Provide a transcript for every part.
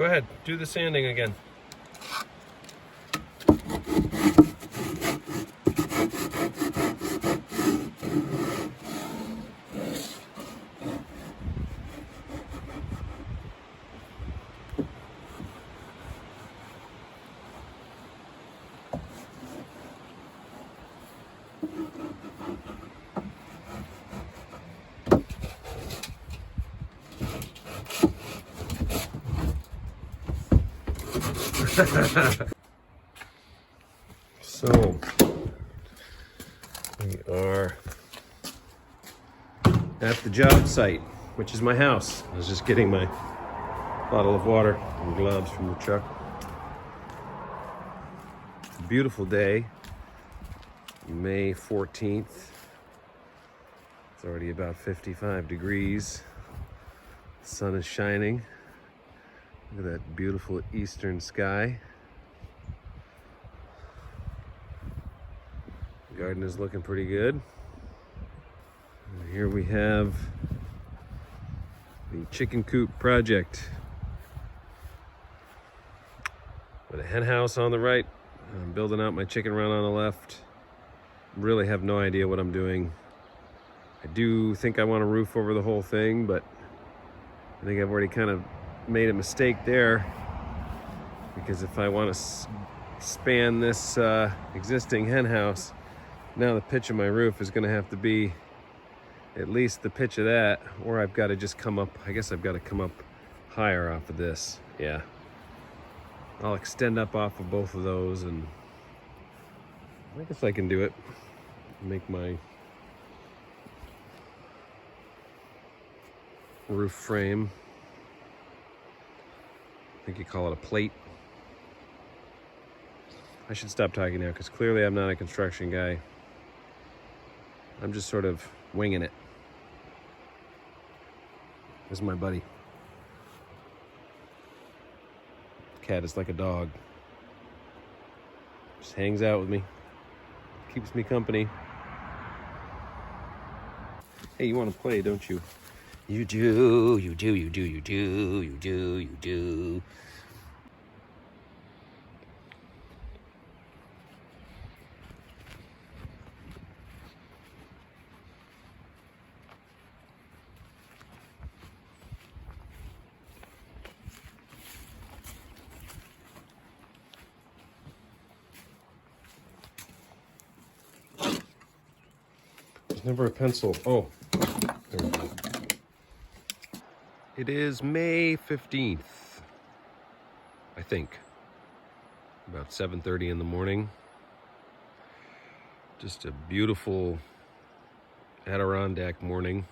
Go ahead, do the sanding again. So we are at the job site, which is my house. I was just getting my bottle of water and gloves from the truck. It's a beautiful day, May 14th. It's already about 55 degrees. The sun is shining. Look at that beautiful eastern sky. The garden is looking pretty good. And here we have the chicken coop project. With a hen house on the right. I'm building out my chicken run on the left. Really have no idea what I'm doing. I do think I want a roof over the whole thing, but I think I've already kind of made a mistake there, because if I want to span this existing hen house, now the pitch of my roof is going to have to be at least the pitch of that, or I've got to just come up, I guess I've got to come up higher off of this. Yeah, I'll extend up off of both of those, and I guess I can do it. Make my roof frame, I think you call it a plate. I should stop talking now, because clearly I'm not a construction guy. I'm just sort of winging it. This is my buddy. Cat is like a dog. Just hangs out with me. Keeps me company. Hey, you want to play, don't you? You do, you do, you do, you do, you do, you do. There's never a pencil. Oh, there we go. It is May 15th, I think. About 7:30 in the morning. Just a beautiful Adirondack morning.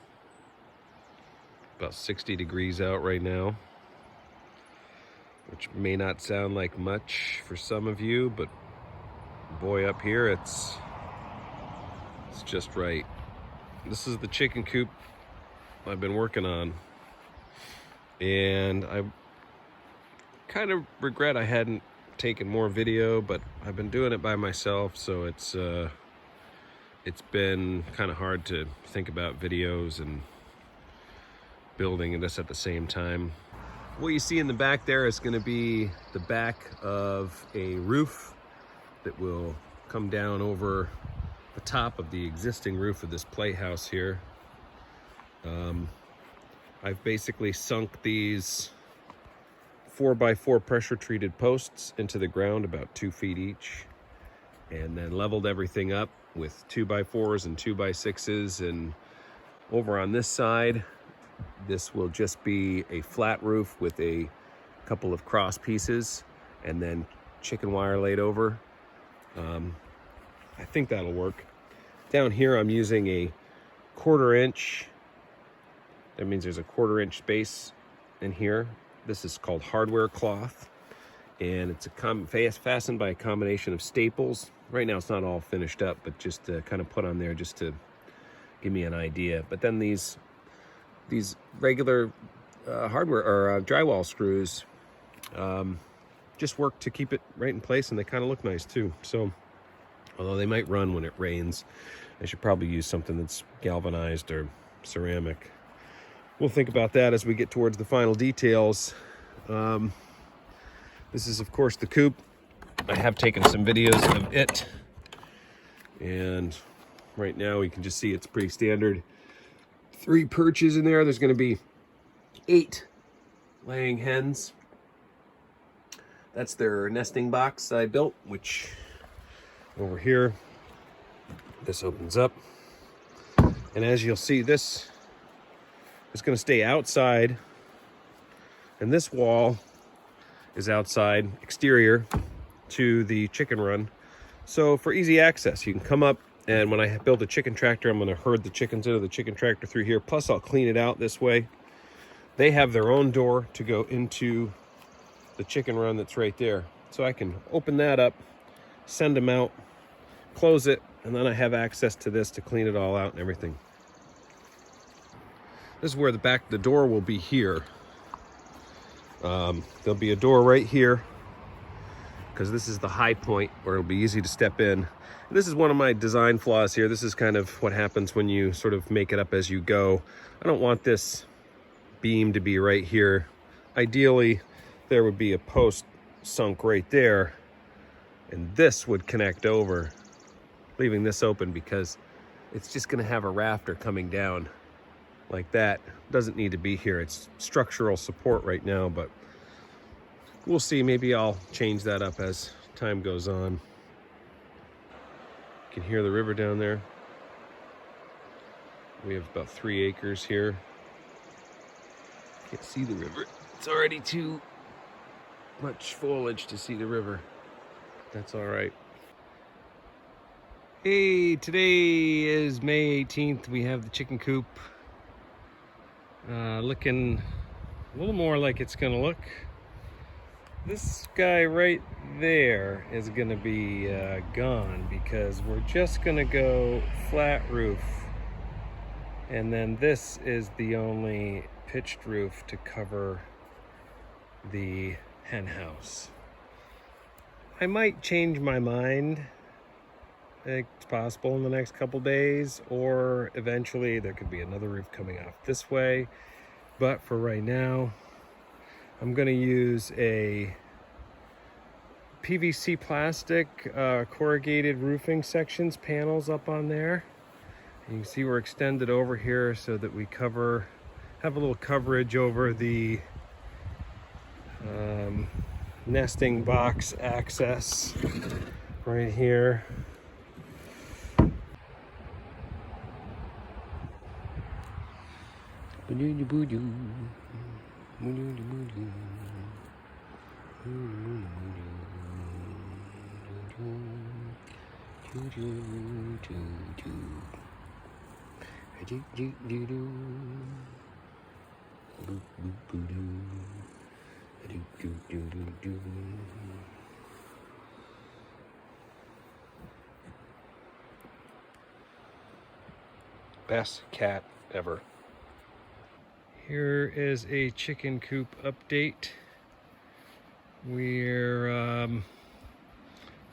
About 60 degrees out right now, which may not sound like much for some of you, but boy, up here it's just right. This is the chicken coop I've been working on, and I kind of regret I hadn't taken more video, but I've been doing it by myself, so it's been kind of hard to think about videos and building this at the same time. What you see in the back there is going to be the back of a roof that will come down over the top of the existing roof of this playhouse here. I've basically sunk these 4x4 pressure treated posts into the ground about 2 feet each, and then leveled everything up with 2x4s and 2x6s. And over on this side, this will just be a flat roof with a couple of cross pieces and then chicken wire laid over. I think that'll work. Down here I'm using a 1/4 inch. That means there's a 1/4 inch space in here. This is called hardware cloth, and it's fastened by a combination of staples. Right now it's not all finished up, but just to kind of put on there just to give me an idea. But then these regular hardware or drywall screws just work to keep it right in place, and they kind of look nice too. So although they might run when it rains, I should probably use something that's galvanized or ceramic. We'll think about that as we get towards the final details. This is, of course, the coop. I have taken some videos of it. And right now we can just see it's pretty standard. 3 perches in there. There's going to be 8 laying hens. That's their nesting box I built, which over here, this opens up. And as you'll see, this is going to stay outside. And this wall is outside, exterior to the chicken run. So for easy access, you can come up, and when I build a chicken tractor, I'm going to herd the chickens into the chicken tractor through here. Plus, I'll clean it out this way. They have their own door to go into the chicken run that's right there. So I can open that up, send them out, close it, and then I have access to this to clean it all out and everything. This is where the door will be here. There'll be a door right here because this is the high point where it'll be easy to step in. And this is one of my design flaws here. This is kind of what happens when you sort of make it up as you go. I don't want this beam to be right here. Ideally, there would be a post sunk right there, and this would connect over, leaving this open because it's just going to have a rafter coming down like that. Doesn't need to be here. It's structural support right now, but we'll see. Maybe I'll change that up as time goes on. You can hear the river down there. We have about 3 acres here. Can't see the river. It's already too much foliage to see the river. That's all right. Hey, today is May 18th. We have the chicken coop looking a little more like it's gonna look. This guy right there is gonna be gone because we're just gonna go flat roof, and then this is the only pitched roof to cover the hen house. I might change my mind. I think it's possible in the next couple days, or eventually there could be another roof coming off this way. But for right now, I'm going to use a PVC plastic corrugated roofing sections panels up on there. And you can see we're extended over here so that we have a little coverage over the nesting box access right here. Best cat ever. Here is a chicken coop update. We're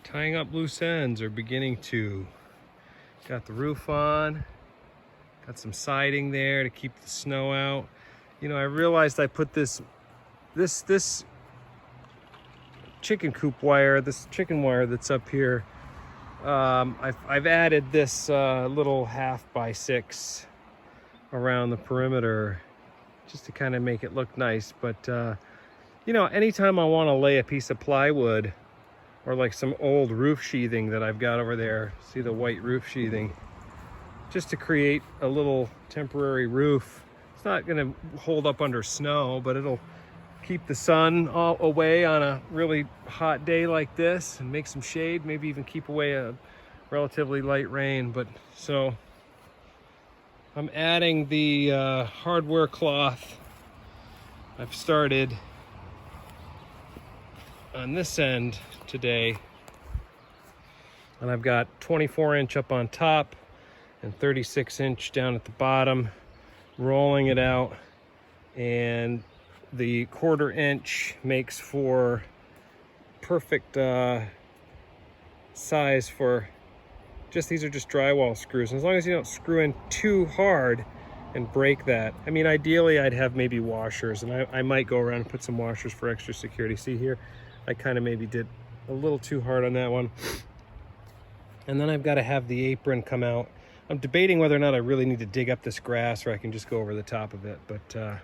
tying up loose ends, or beginning to. Got the roof on, got some siding there to keep the snow out. You know, I realized I put this chicken coop wire, this chicken wire that's up here. I've added this little 1/2x6 around the perimeter just to kind of make it look nice. But you know, anytime I want to lay a piece of plywood or like some old roof sheathing that I've got over there, see the white roof sheathing, just to create a little temporary roof. It's not going to hold up under snow, but it'll keep the sun all away on a really hot day like this and make some shade, maybe even keep away a relatively light rain. But so I'm adding the hardware cloth. I've started on this end today, and I've got 24-inch up on top and 36-inch down at the bottom, rolling it out, and the 1/4-inch makes for perfect size for just, these are just drywall screws. And as long as you don't screw in too hard and break that. I mean, ideally I'd have maybe washers, and I might go around and put some washers for extra security. See here, I kind of maybe did a little too hard on that one. And then I've got to have the apron come out. I'm debating whether or not I really need to dig up this grass or I can just go over the top of it. But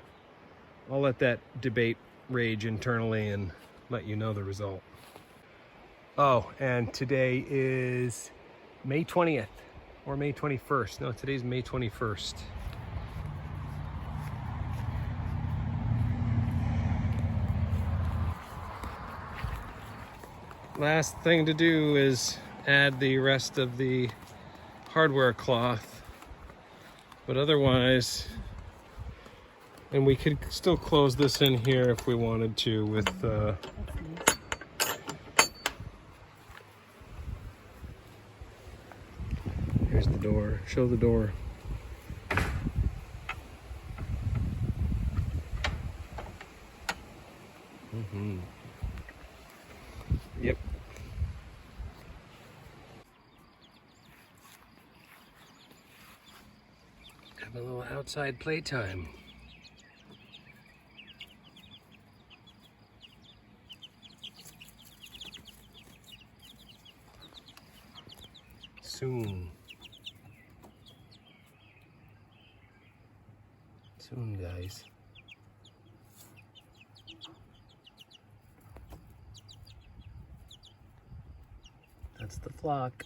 I'll let that debate rage internally and let you know the result. Oh, and today is May 20th or May 21st. No, today's May 21st. Last thing to do is add the rest of the hardware cloth, but otherwise, and we could still close this in here if we wanted to with here's the door. Show the door. Yep. Have a little outside playtime. Soon. Soon, guys. That's the flock.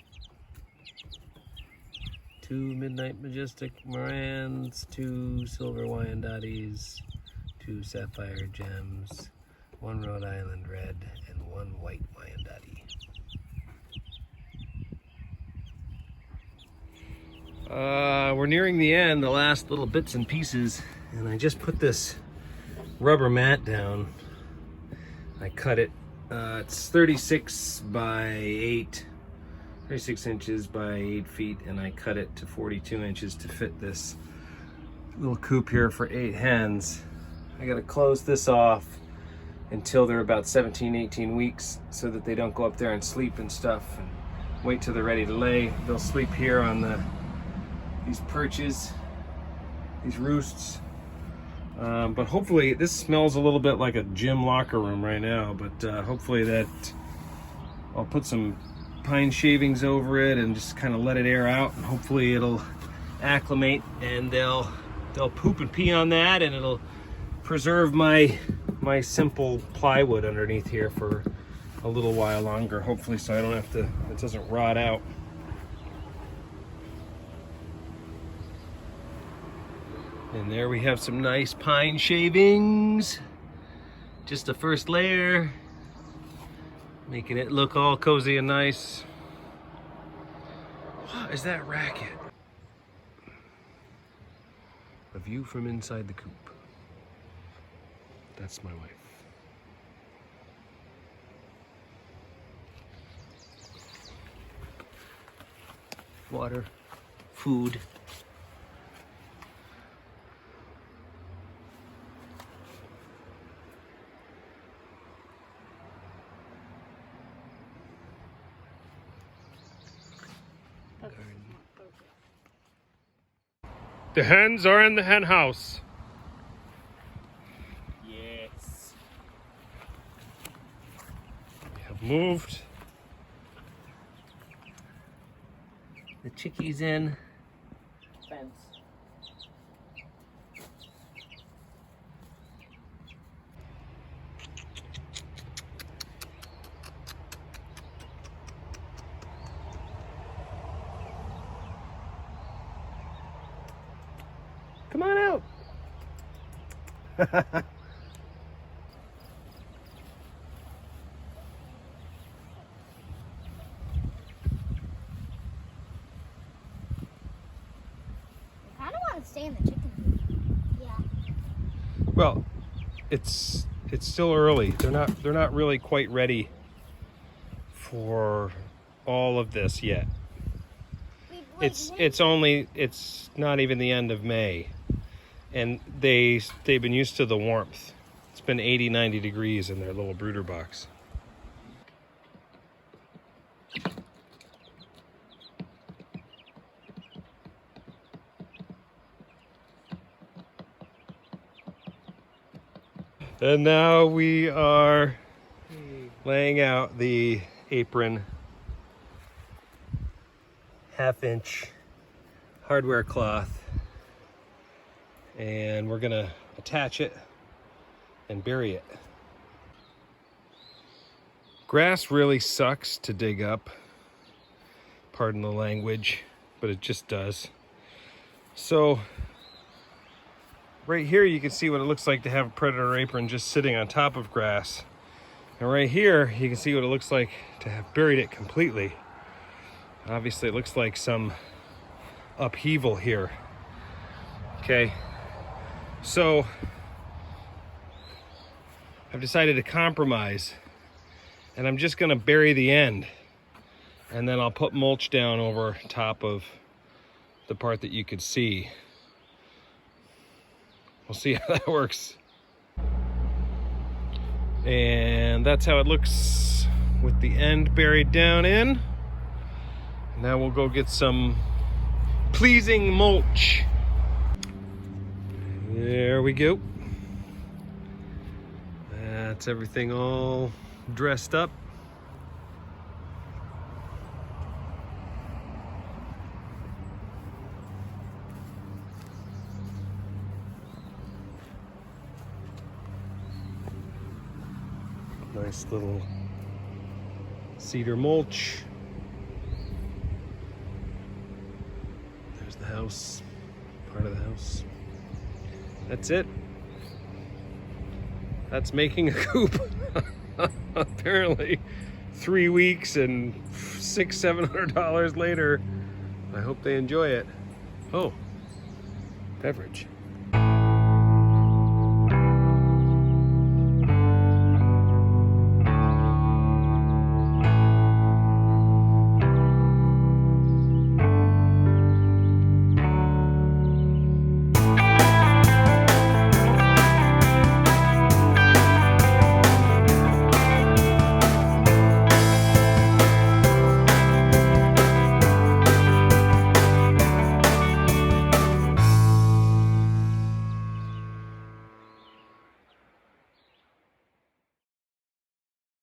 2 midnight majestic Morans, 2 silver Wyandottes, 2 sapphire gems, 1 Rhode Island red, and 1 white Wyandotte. We're nearing the end, the last little bits and pieces, and I just put this rubber mat down. I cut it. It's 36 inches by 8 feet, and I cut it to 42 inches to fit this little coop here for 8 hens. I gotta close this off until they're about 17, 18 weeks so that they don't go up there and sleep and stuff and wait till they're ready to lay. They'll sleep here on these perches, these roosts. But hopefully, this smells a little bit like a gym locker room right now, but hopefully that I'll put some pine shavings over it and just kind of let it air out, and hopefully it'll acclimate and they'll poop and pee on that, and it'll preserve my simple plywood underneath here for a little while longer, hopefully, so I don't have to, it doesn't rot out. And there we have some nice pine shavings. Just the first layer, making it look all cozy and nice. What is that racket? A view from inside the coop. That's my wife. Water, food. The hens are in the hen house. Yes. We have moved the chickies in. Fence. Come on out. Stay in the chicken coop. Yeah. Well, it's still early. They're not really quite ready for all of this yet. It's not even the end of May, and they've been used to the warmth. It's been 80, 90 degrees in their little brooder box. And now we are laying out the apron 1/2-inch hardware cloth, and we're gonna attach it and bury it. Grass really sucks to dig up, pardon the language, but it just does. So right here you can see what it looks like to have a predator apron just sitting on top of grass. And right here you can see what it looks like to have buried it completely. Obviously it looks like some upheaval here. Okay, so I've decided to compromise, and I'm just gonna bury the end, and then I'll put mulch down over top of the part that you could see. We'll see how that works. And that's how it looks with the end buried down in. Now we'll go get some pleasing mulch. There we go. That's everything all dressed up. Nice little cedar mulch. There's the house, part of the house. That's it. That's making a coop. Apparently 3 weeks and $600-700 later. I hope they enjoy it. Oh, beverage.